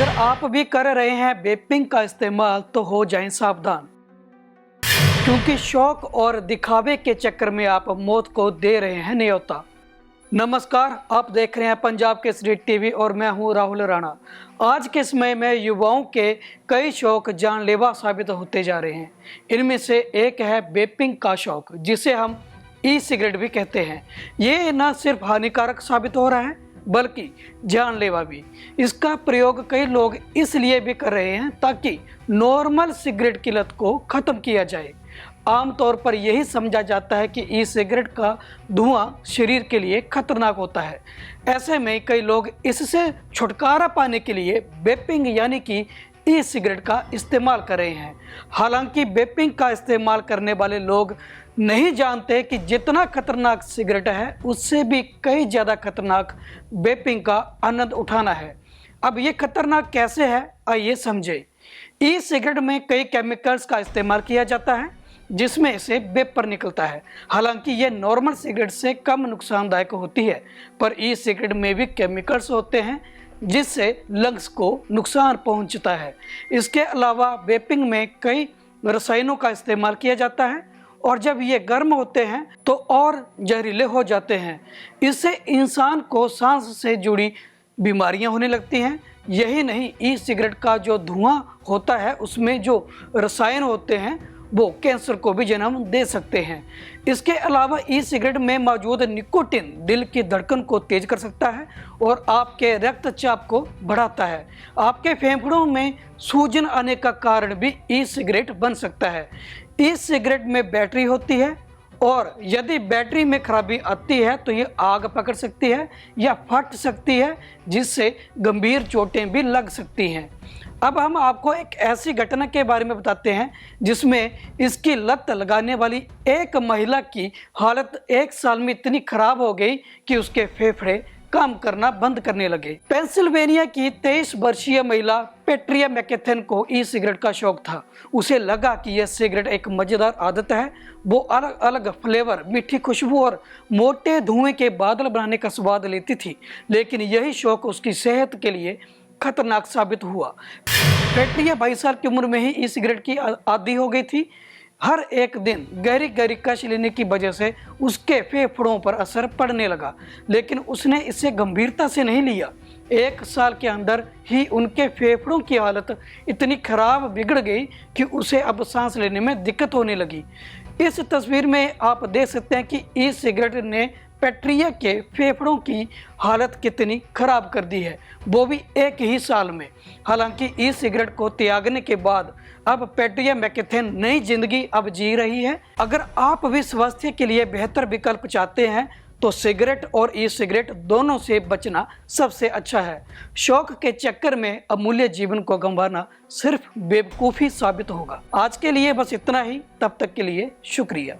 अगर आप भी कर रहे हैं वेपिंग का इस्तेमाल तो हो जाएं सावधान, क्योंकि शौक और दिखावे के चक्कर में आप मौत को दे रहे हैं न्योता। नमस्कार, आप देख रहे हैं पंजाब केसरी टीवी और मैं हूं राहुल राणा। आज के समय में युवाओं के कई शौक जानलेवा साबित होते जा रहे हैं। इनमें से एक है वेपिंग का शौक, जिसे हम ई सिगरेट भी कहते हैं। ये न सिर्फ हानिकारक साबित हो रहा है बल्कि जानलेवा भी। इसका प्रयोग कई लोग इसलिए भी कर रहे हैं ताकि नॉर्मल सिगरेट की लत को खत्म किया जाए। आमतौर पर यही समझा जाता है कि ई सिगरेट का धुआं शरीर के लिए खतरनाक होता है। ऐसे में कई लोग इससे छुटकारा पाने के लिए वेपिंग यानी कि ई सिगरेट का इस्तेमाल कर रहे हैं। हालांकि वेपिंग का इस्तेमाल करने वाले लोग नहीं जानते कि जितना खतरनाक सिगरेट है उससे भी कई ज़्यादा खतरनाक वेपिंग का आनंद उठाना है। अब ये खतरनाक कैसे है, आइए समझें। ई सिगरेट में कई केमिकल्स का इस्तेमाल किया जाता है जिसमें से वेपर निकलता है। हालांकि ये नॉर्मल सिगरेट से कम नुकसानदायक होती है, पर ई सिगरेट में भी केमिकल्स होते हैं जिससे लंग्स को नुकसान पहुंचता है। इसके अलावा वेपिंग में कई रसायनों का इस्तेमाल किया जाता है और जब ये गर्म होते हैं तो और जहरीले हो जाते हैं। इससे इंसान को सांस से जुड़ी बीमारियां होने लगती हैं। यही नहीं, ई सिगरेट का जो धुआं होता है उसमें जो रसायन होते हैं वो कैंसर को भी जन्म दे सकते हैं। इसके अलावा ई सिगरेट में मौजूद निकोटिन दिल की धड़कन को तेज कर सकता है और आपके रक्तचाप को बढ़ाता है। आपके फेफड़ों में सूजन आने का कारण भी ई सिगरेट बन सकता है। ई सिगरेट में बैटरी होती है और यदि बैटरी में खराबी आती है तो ये आग पकड़ सकती है या फट सकती है, जिससे गंभीर चोटें भी लग सकती हैं। अब हम आपको एक ऐसी घटना के बारे में बताते हैं जिसमें इसकी लत लगाने वाली एक महिला की हालत 1 साल में इतनी खराब हो गई कि उसके फेफड़े काम करना बंद करने लगे। पेंसिल्वेनिया की 23 वर्षीय महिला पेट्रिया मैकेथन को ई सिगरेट का शौक था। उसे लगा कि यह सिगरेट एक मज़ेदार आदत है। वो अलग अलग फ्लेवर, मीठी खुशबू और मोटे धुएं के बादल बनाने का स्वाद लेती थी, लेकिन यही शौक उसकी सेहत के लिए खतरनाक साबित हुआ। पेट्रिया 22 साल की उम्र में ही ई सिगरेट की आदी हो गई थी। हर एक दिन गहरी गहरी कश लेने की वजह से उसके फेफड़ों पर असर पड़ने लगा, लेकिन उसने इसे गंभीरता से नहीं लिया। 1 साल के अंदर ही उनके फेफड़ों की हालत इतनी खराब बिगड़ गई कि उसे अब सांस लेने में दिक्कत होने लगी। इस तस्वीर में आप देख सकते हैं कि ई सिगरेट ने पेट्रिया के फेफड़ों की हालत कितनी खराब कर दी है, वो भी 1 ही साल में। हालांकि ई सिगरेट को त्यागने के बाद अब पेट्रिया मैकेथन नई जिंदगी अब जी रही है। अगर आप भी स्वास्थ्य के लिए बेहतर विकल्प चाहते हैं तो सिगरेट और ई सिगरेट दोनों से बचना सबसे अच्छा है। शौक के चक्कर में अमूल्य जीवन को गंवाना सिर्फ बेवकूफ़ी साबित होगा। आज के लिए बस इतना ही, तब तक के लिए शुक्रिया।